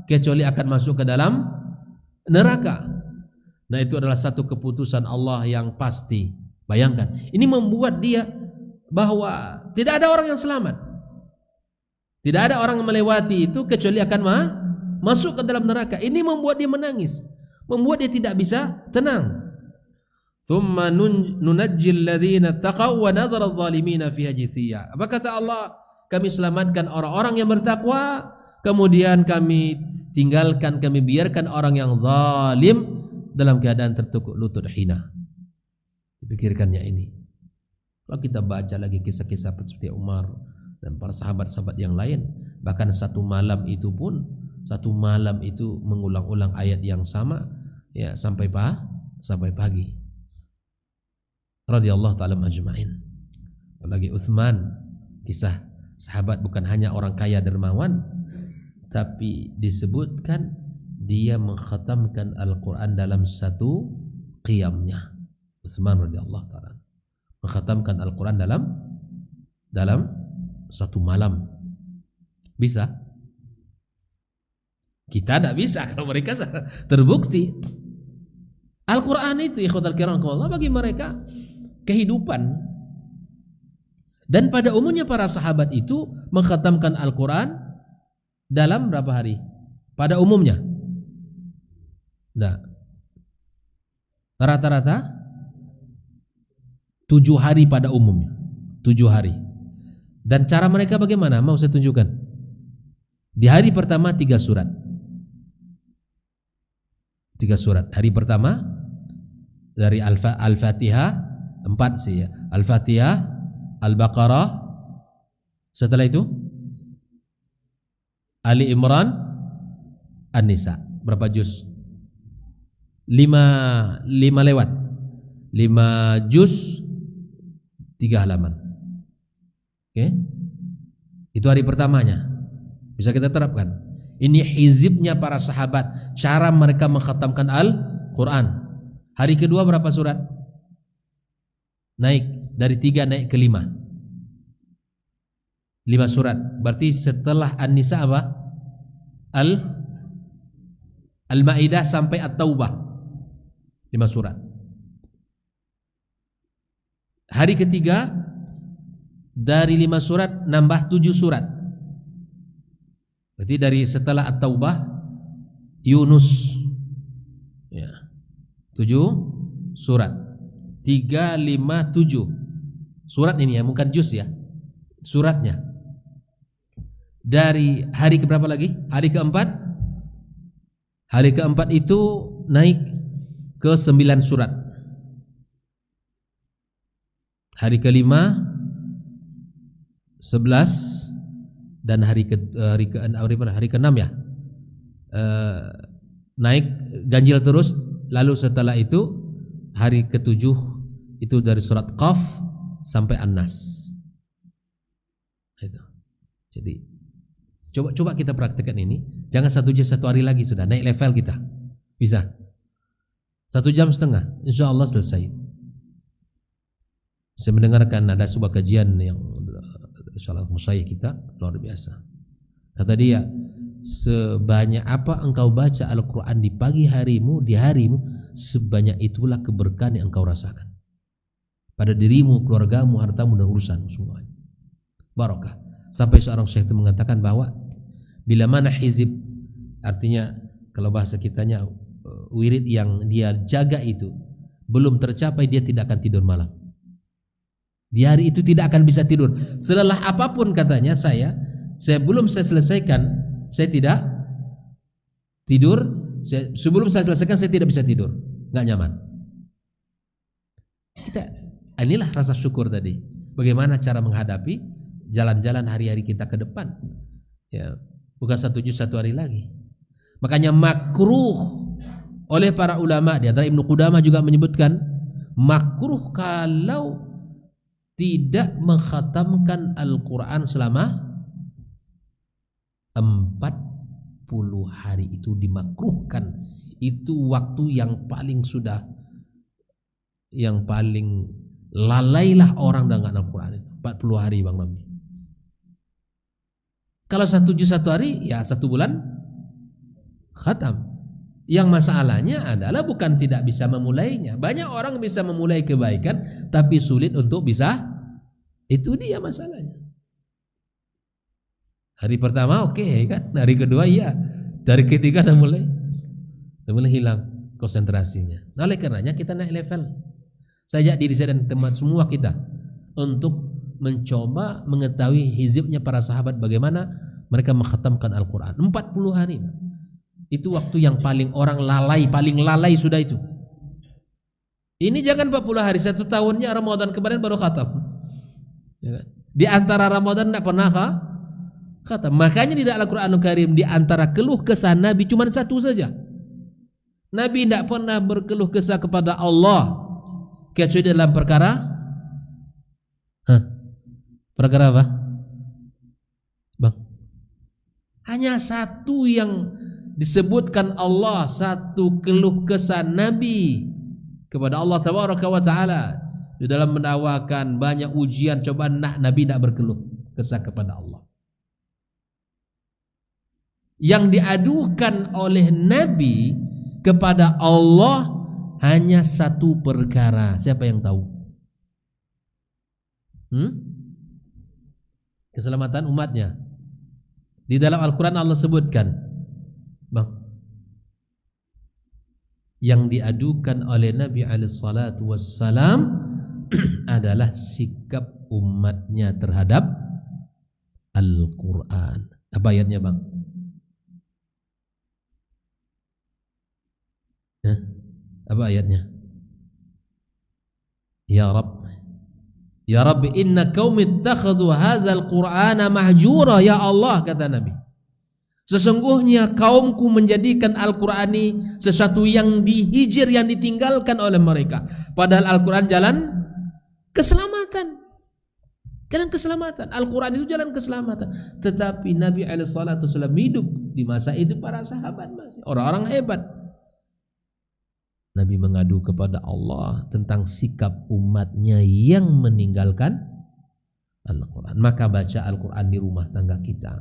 kecuali akan masuk ke dalam neraka. Nah, itu adalah satu keputusan Allah yang pasti. Bayangkan, ini membuat dia bahwa tidak ada orang yang selamat. Tidak ada orang yang melewati itu kecuali akan masuk ke dalam neraka. Ini membuat dia menangis, membuat dia tidak bisa tenang. Thumma nunajjil ladzina taqaw wa nadhara adh-dhalimina fiha jithiya. Apa kata Allah? Kami selamatkan orang-orang yang bertakwa, kemudian kami tinggalkan, kami biarkan orang yang zalim dalam keadaan tertukuk lutut hina. Dipikirkannya ini. Kalau kita baca lagi kisah-kisah seperti Umar dan para sahabat-sahabat yang lain, bahkan satu malam itu mengulang-ulang ayat yang sama ya sampai pagi. Radhiyallahu ta'ala ajma'in. Apalagi Utsman, kisah sahabat bukan hanya orang kaya dermawan, tapi disebutkan dia mengkhatamkan Al-Quran dalam satu qiyamnya. Utsman radhiyallahu ta'ala mengkhatamkan Al-Quran dalam satu malam. Bisa? Kita tidak bisa kalau mereka terbukti. Al-Quran itu ikhwatal kiram Allah bagi mereka kehidupan. Dan pada umumnya para sahabat itu mengkhatamkan Al-Quran dalam berapa hari? Pada umumnya. Nah, rata-rata 7 hari pada umumnya. 7 hari. Dan cara mereka bagaimana? Mau saya tunjukkan. Di hari pertama 3 surat. 3 surat. Hari pertama dari Al-Fatihah 4 sih ya. Al-Fatihah, Al-Baqarah. Setelah itu Ali Imran, An-Nisa. Berapa juz? 5 lewat. 5 juz 3 halaman. Oke, itu hari pertamanya. Bisa kita terapkan. Ini hizibnya para sahabat, cara mereka mengkhatamkan Al-Quran. Hari kedua berapa surat? Naik dari 3 naik ke 5. 5 surat. Berarti setelah An-Nisa apa? Al-Ma'idah sampai At-Taubah. 5 surat. Hari ketiga dari 5 surat nambah 7 surat. Berarti dari setelah At-Taubah Yunus ya, 7 surat. 3, 5, 7 surat ini ya, bukan juz ya, suratnya. Dari hari keberapa lagi? Hari keempat. Hari keempat itu naik ke 9 surat. Hari kelima 11 dan hari ke-6 ya. Naik ganjil terus, lalu setelah itu hari ke-7 itu dari surat Qaf sampai An-Nas. Itu. Jadi coba kita praktekkan ini. Jangan 1 jam 1 hari lagi sudah naik level kita. Bisa. 1 jam setengah, insyaallah selesai. Saya mendengarkan ada sebuah kajian yang salah musyayikh kita luar biasa. Kata dia, sebanyak apa engkau baca Al-Quran di pagi harimu, di harimu, sebanyak itulah keberkahan yang engkau rasakan pada dirimu, keluargamu, hartamu, dan urusanmu semuanya. Barakah. Sampai seorang syekh itu mengatakan bahwa bila mana hizib, artinya kalau bahasa kitanya wirid yang dia jaga itu belum tercapai, dia tidak akan tidur malam. Di hari itu tidak akan bisa tidur. Selelah apapun katanya saya belum saya selesaikan, saya tidak tidur. Sebelum saya selesaikan saya tidak bisa tidur, nggak nyaman. Inilah rasa syukur tadi. Bagaimana cara menghadapi jalan-jalan hari-hari kita ke depan? Ya, bukan 1 juz 1 hari lagi. Makanya makruh oleh para ulama, di antara Ibnu Qudamah juga menyebutkan makruh kalau tidak mengkhatamkan Al-Quran selama 40 hari itu dimakruhkan. Itu waktu yang paling lalailah orang dengan Al-Quran itu. 40 hari Bang Romi. Kalau 1 juz 1 hari, ya 1 bulan khatam. Yang masalahnya adalah bukan tidak bisa memulainya. Banyak orang bisa memulai kebaikan, tapi sulit untuk bisa. Itu dia masalahnya. Hari pertama oke, kan, hari kedua iya, hari ketiga udah mulai hilang konsentrasinya. Nah, oleh karenanya kita naik level. Saya ajak diri saya dan teman semua kita untuk mencoba mengetahui hizibnya para sahabat, bagaimana mereka mengkhatamkan Al-Quran 40 hari. Itu waktu yang paling orang lalai, paling lalai sudah itu. Ini jangan 40 hari, 1 tahunnya Ramadan kemarin baru khatam. Ya kan? Di antara Ramadan tidak pernah khatam. Makanya di dalam Al-Quranul Karim di antara keluh kesah Nabi cuma 1 saja. Nabi tidak pernah berkeluh kesah kepada Allah kecuali dalam perkara apa? Bang. Hanya 1 yang disebutkan Allah, 1 keluh kesah Nabi kepada Allah Tabaraka wa Ta'ala di dalam mendakwakan banyak ujian cobaan. Nabi tidak berkeluh kesah kepada Allah. Yang diadukan oleh Nabi kepada Allah hanya 1 perkara. Siapa yang tahu? Keselamatan umatnya. Di dalam Al-Quran Allah sebutkan, Bang, yang diadukan oleh Nabi alaihissalatu wassalam adalah sikap umatnya terhadap Al-Quran. Apa ayatnya, Bang? Apa ayatnya? Ya Rabbi inna qaumi ittakhadhu hadzal Qur'ana mahjura. Ya Allah, kata Nabi, sesungguhnya kaumku menjadikan Al-Quran ini sesuatu yang dihijir, yang ditinggalkan oleh mereka. Padahal Al-Quran jalan keselamatan. Jalan keselamatan. Al-Quran itu jalan keselamatan. Tetapi Nabi SAW hidup di masa itu, para sahabat masih orang-orang hebat. Nabi mengadu kepada Allah tentang sikap umatnya yang meninggalkan Al-Quran. Maka baca Al-Quran di rumah tangga kita.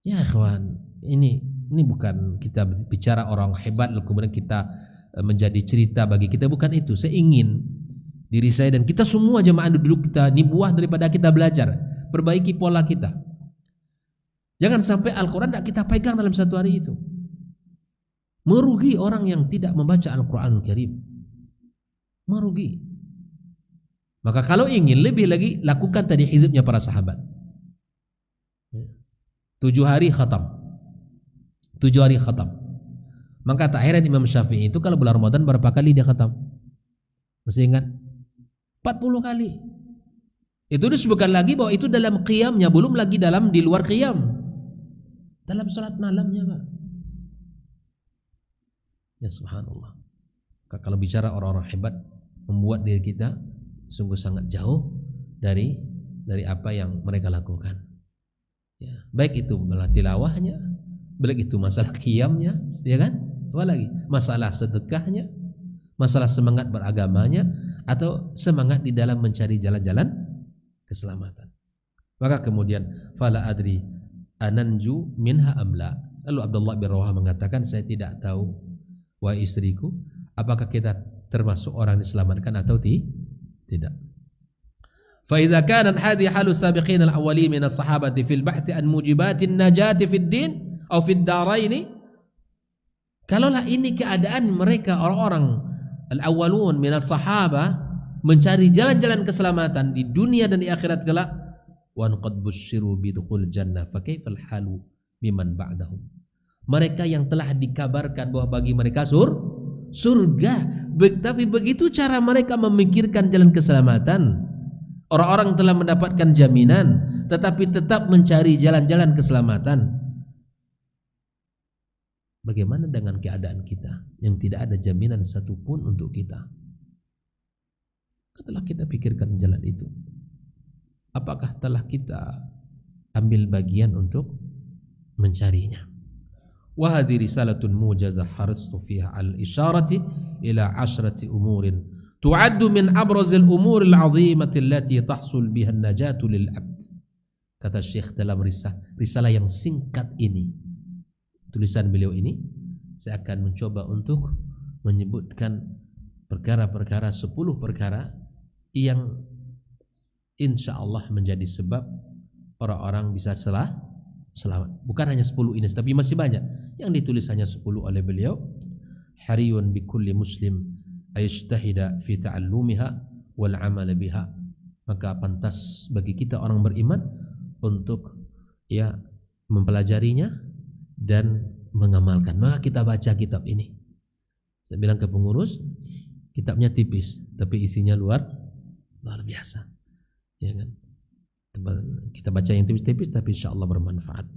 Ya ikhwan, ini bukan kita bicara orang hebat kemudian kita menjadi cerita bagi kita, bukan itu. Saya ingin diri saya dan kita semua jemaah duduk kita ini buah daripada kita belajar, perbaiki pola kita. Jangan sampai Al-Quran tidak kita pegang dalam 1 hari itu. Merugi orang yang tidak membaca Al-Quranul Karim. Merugi. Maka kalau ingin lebih lagi, lakukan tadi hizibnya para sahabat. 7 hari khatam. 7 hari khatam. Maka tak heran Imam Syafi'i itu kalau bulan Ramadan berapa kali dia khatam? Masih ingat? 40 kali. Itu disebutkan lagi bahwa itu dalam qiyamnya, belum lagi di luar qiyam. Dalam salat malamnya, Pak. Ya subhanallah. Kalau bicara orang-orang hebat, membuat diri kita sungguh sangat jauh dari apa yang mereka lakukan. Ya, baik itu tilawahnya, baik itu masalah qiyamnya, ya kan? Apa lagi? Masalah sedekahnya, masalah semangat beragamanya, atau semangat di dalam mencari jalan-jalan keselamatan. Maka kemudian fala adri ananju minha amla. Lalu Abdullah bin Rawah mengatakan, saya tidak tahu, wahai istriku, apakah kita termasuk orang diselamatkan atau tidak. فإذا كانت هذه حال السابقين الأولين من الصحابة في البحث عن موجبات النجاة في الدين أو في الدارين, kalaulah ini keadaan mereka orang-orang al-awwalun min as-sahaba mencari jalan-jalan keselamatan di dunia dan di akhirat kelak, wa qad busyiru bidukhul jannah fa kaifal halu biman ba'dahum, mereka yang telah dikabarkan bahwa bagi mereka surga, tapi begitu cara mereka memikirkan jalan keselamatan. Orang-orang telah mendapatkan jaminan, tetapi tetap mencari jalan-jalan keselamatan. Bagaimana dengan keadaan kita yang tidak ada jaminan satupun untuk kita? Setelah kita pikirkan jalan itu, apakah telah kita ambil bagian untuk mencarinya. Wa hadhihi risalatun mujazah haristu fiha al-isharati ila 10 umurin tu'addu min abrazil umuril 'azimati allati tahsul biha an-najatu lil 'abd. Kata Syekh dalam risalah yang singkat ini, tulisan beliau ini, saya akan mencoba untuk menyebutkan perkara-perkara, 10 perkara yang insya Allah menjadi sebab orang-orang bisa selamat. Bukan hanya 10 ini, tapi masih banyak yang ditulis hanya 10 oleh beliau. Hariyun bi kulli muslim ayajtahida fi ta'allumiha wal 'amal biha. Maka pantas bagi kita orang beriman untuk mempelajarinya dan mengamalkan. Maka kita baca kitab ini. Saya bilang ke pengurus, kitabnya tipis tapi isinya luar biasa. Ya kan? Kita baca yang tipis-tipis tapi insyaallah bermanfaat.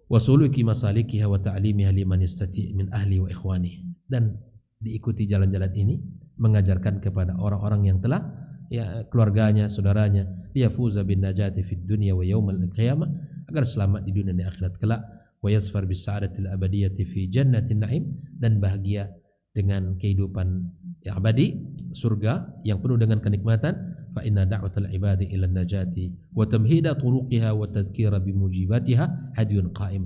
Wa suluki masalikiha wa ta'limiha liman yastati' min ahli wa ikhwani. Dan diikuti jalan-jalan ini mengajarkan kepada orang-orang yang telah keluarganya, saudaranya, liyafuza bin najati fid dunya wa yaumal qiyamah, agar selamat di dunia dan akhirat kelak, wa yasfar bis sa'adatil abadiyati fi jannatin na'im, dan bahagia dengan kehidupan abadi, surga yang penuh dengan kenikmatan. Fa inna da'watal ibadi ila najati wa tamhida turuqiha wa tadhkira bimujibatiha hadiyun qa'im.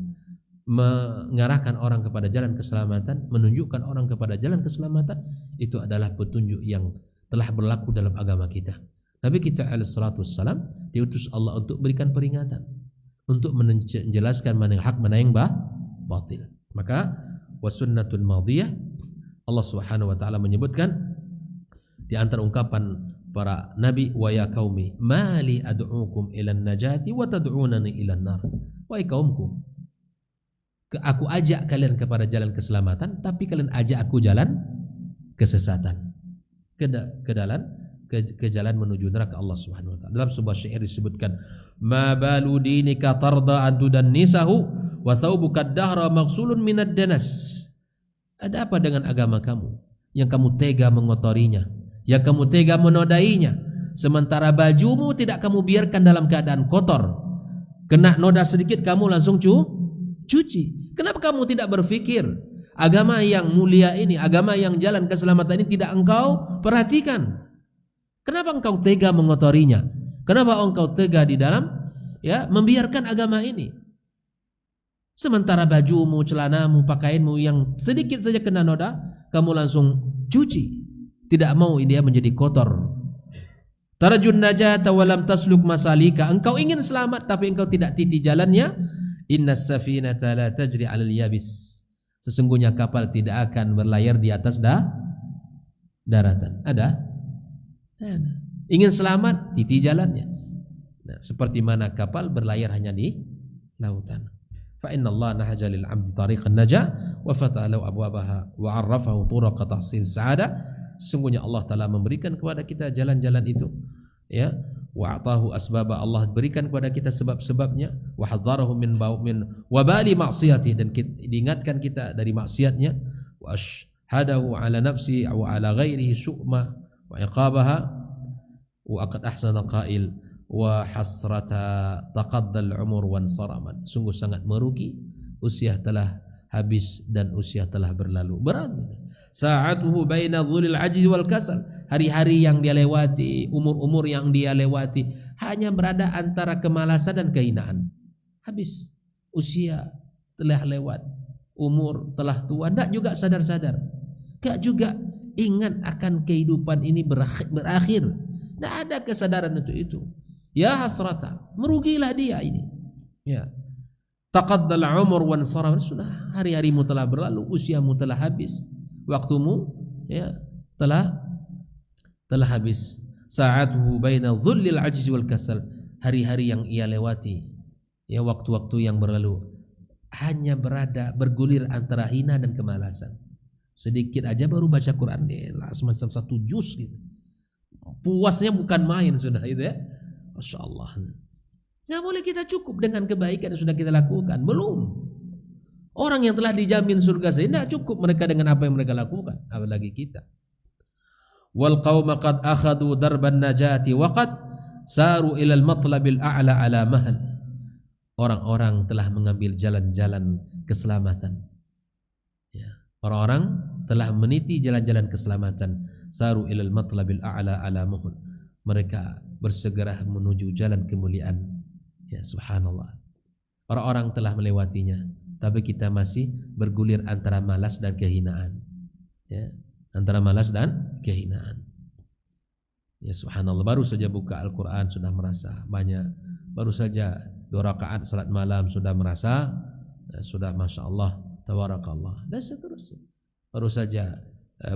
Mengarahkan orang kepada jalan keselamatan, menunjukkan orang kepada jalan keselamatan, itu adalah petunjuk yang telah berlaku dalam agama kita. Nabi kita alaihi salatu wassalam diutus Allah untuk berikan peringatan, untuk menjelaskan mana yang hak, mana yang batil. Maka wasunnatul madiyah, Allah Subhanahu wa taala menyebutkan di antara ungkapan para nabi, wa ya qaumi mali ad'ukum ilan najati wa tad'unani ilan nar. Wahai kaumku, aku ajak kalian kepada jalan keselamatan, tapi kalian ajak aku jalan kesesatan, ke jalan menuju neraka Allah Subhanahu wa taala. Dalam sebuah syair disebutkan, ma balu dinika tarda an tudannisahu wa thawbuka ad-dahra maghsulun minad danas. Ada apa dengan agama kamu yang kamu tega mengotorinya, yang kamu tega menodainya, sementara bajumu tidak kamu biarkan dalam keadaan kotor, kena noda sedikit kamu langsung cuci. Kenapa kamu tidak berpikir agama yang mulia ini, agama yang jalan keselamatan ini tidak engkau perhatikan? Kenapa engkau tega mengotorinya? Kenapa engkau tega di dalam membiarkan agama ini? Sementara bajumu, celanamu, pakaianmu yang sedikit saja kena noda, kamu langsung cuci. Tidak mau dia menjadi kotor. Tarjun najata wa lam tasluk masalika. Engkau ingin selamat tapi engkau tidak titi jalannya. Innas safinata la tajri 'alal yabis. Sesungguhnya kapal tidak akan berlayar di atas daratan. Ada? Ingin selamat, titi jalannya. Nah, seperti mana kapal berlayar hanya di lautan. Fa inna Allah nahaja lil 'abdi tariqan najah wa fataha lahu abwabaha wa 'arrafahu turuq tahsil sa'adah. Sesungguhnya Allah Ta'ala memberikan kepada kita jalan-jalan itu, wa atahu asbaba, Allah berikan kepada kita sebab-sebabnya, wa hadzarahu min wabali ma'siyati, dan diingatkan kita dari maksiatnya, wa ashhadahu ala nafsi wa ala ghairihi syu'ma wa iqabaha, wa aqad ahsana qail wa hasrata taqaddal umur wan saraman. Sungguh sangat merugi, usia telah habis dan usia telah berlalu. Berlalu sa'atuhu baina dhulil ajiz wal kasal. Hari-hari yang dia lewati, umur-umur yang dia lewati hanya berada antara kemalasan dan kehinaan. Habis, usia telah lewat, umur telah tua, tak juga sadar-sadar, tak juga ingat akan kehidupan ini berakhir. Tak ada kesadaran untuk itu. Ya hasrata, merugilah dia ini. Ya. Taqaddal umur wan sarama, sudah hari-harimu telah berlalu, usiamu telah habis, waktumu telah habis. Sa'atuhu baina dhullil ajzi wal kasal. Hari-hari yang ia lewati, waktu-waktu yang berlalu hanya bergulir antara hina dan kemalasan. Sedikit aja baru baca Quran semacam 1 juz gitu. Puasnya bukan main sudah itu ya. Masya Allah. Nggak boleh kita cukup dengan kebaikan yang sudah kita lakukan. Belum. Orang yang telah dijamin surga saja tidak cukup mereka dengan apa yang mereka lakukan, apalagi kita. Wal qauma qad akhadhu darban najati wa qad saru ila al matlabil a'la ala mahal. orang-orang telah mengambil jalan-jalan keselamatan. Ya. Orang-orang telah meniti jalan-jalan keselamatan. Saru ilal matlabil a'la ala muhun. Mereka bersegera menuju jalan kemuliaan. Ya, subhanallah. Orang-orang telah melewatinya, tapi kita masih bergulir antara malas dan kehinaan. Ya, antara malas dan kehinaan. Ya, subhanallah. Baru saja buka Al-Quran sudah merasa banyak. Baru saja 2 rakaat salat malam sudah merasa, sudah masya Allah, tabarakallah, dan seterusnya. Baru saja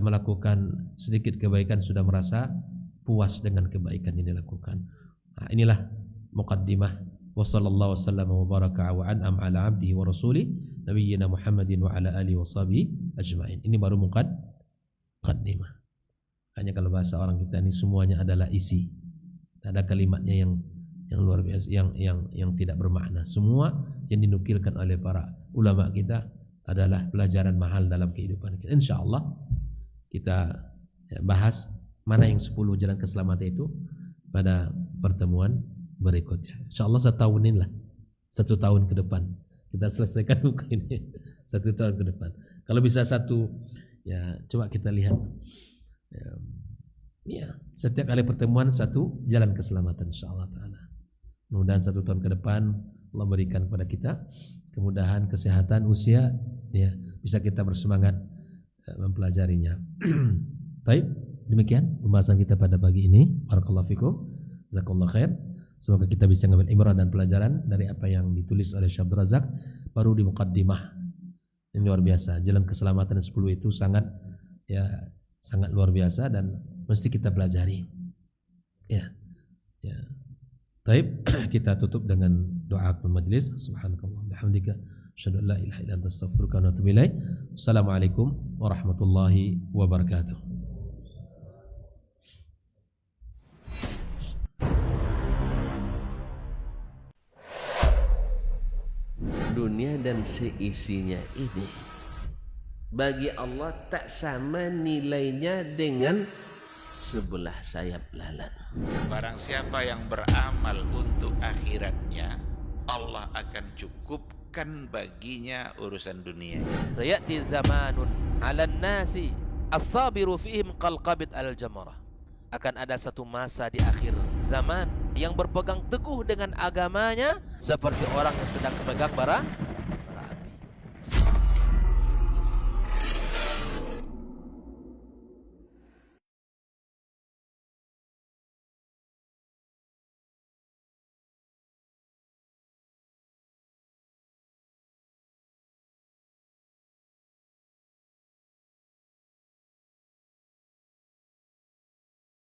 melakukan sedikit kebaikan sudah merasa puas dengan kebaikan yang dilakukan. Nah, inilah muqaddimah. Wa sallallahu wasallam wa baraka wa an'am ala abdihi wa rasulih nabiyyina Muhammadin wa ala alihi wa sahbihi ajma'in. Ini baru muqaddimah. Hanya kalau bahasa orang kita ini semuanya adalah isi. Tak ada kalimatnya yang luar biasa, yang tidak bermakna. Semua yang dinukilkan oleh para ulama kita adalah pelajaran mahal dalam kehidupan kita. Insyaallah kita bahas mana yang 10 jalan keselamatan itu pada pertemuan berikutnya. Insyaallah 1 tahun ke depan kita selesaikan buku ini. 1 tahun ke depan. Kalau bisa 1, ya coba kita lihat. Ya, setiap kali pertemuan 1 jalan keselamatan insyaallah taala. Mudah-mudahan 1 tahun ke depan Allah berikan kepada kita kemudahan, kesehatan, usia, ya bisa kita bersemangat mempelajarinya. Baik, demikian pembahasan kita pada pagi ini. Barakallahu fikum. Jazakallahu khair. Semoga kita bisa mengambil ibrah dan pelajaran dari apa yang ditulis oleh Syekh Abdul Razak baru di muqaddimah. Ini luar biasa. Jalan keselamatan 10 itu sangat luar biasa dan mesti kita pelajari. Ya. Baik, kita tutup dengan doa akhir majlis. Subhanakallah bihamdika asyhadu an la ilaha illa anta astaghfiruka wa atubu ilaik. Assalamualaikum warahmatullahi wabarakatuh. Dunia dan seisinya ini bagi Allah tak sama nilainya dengan sebelah sayap lalat. Barang siapa yang beramal untuk akhiratnya, Allah akan cukupkan baginya urusan dunia. Sayati zamanun 'alan nasi as-sabiru fihim qalqabit al-jamarah. Akan ada satu masa di akhir zaman yang berpegang teguh dengan agamanya seperti orang yang sedang memegang bara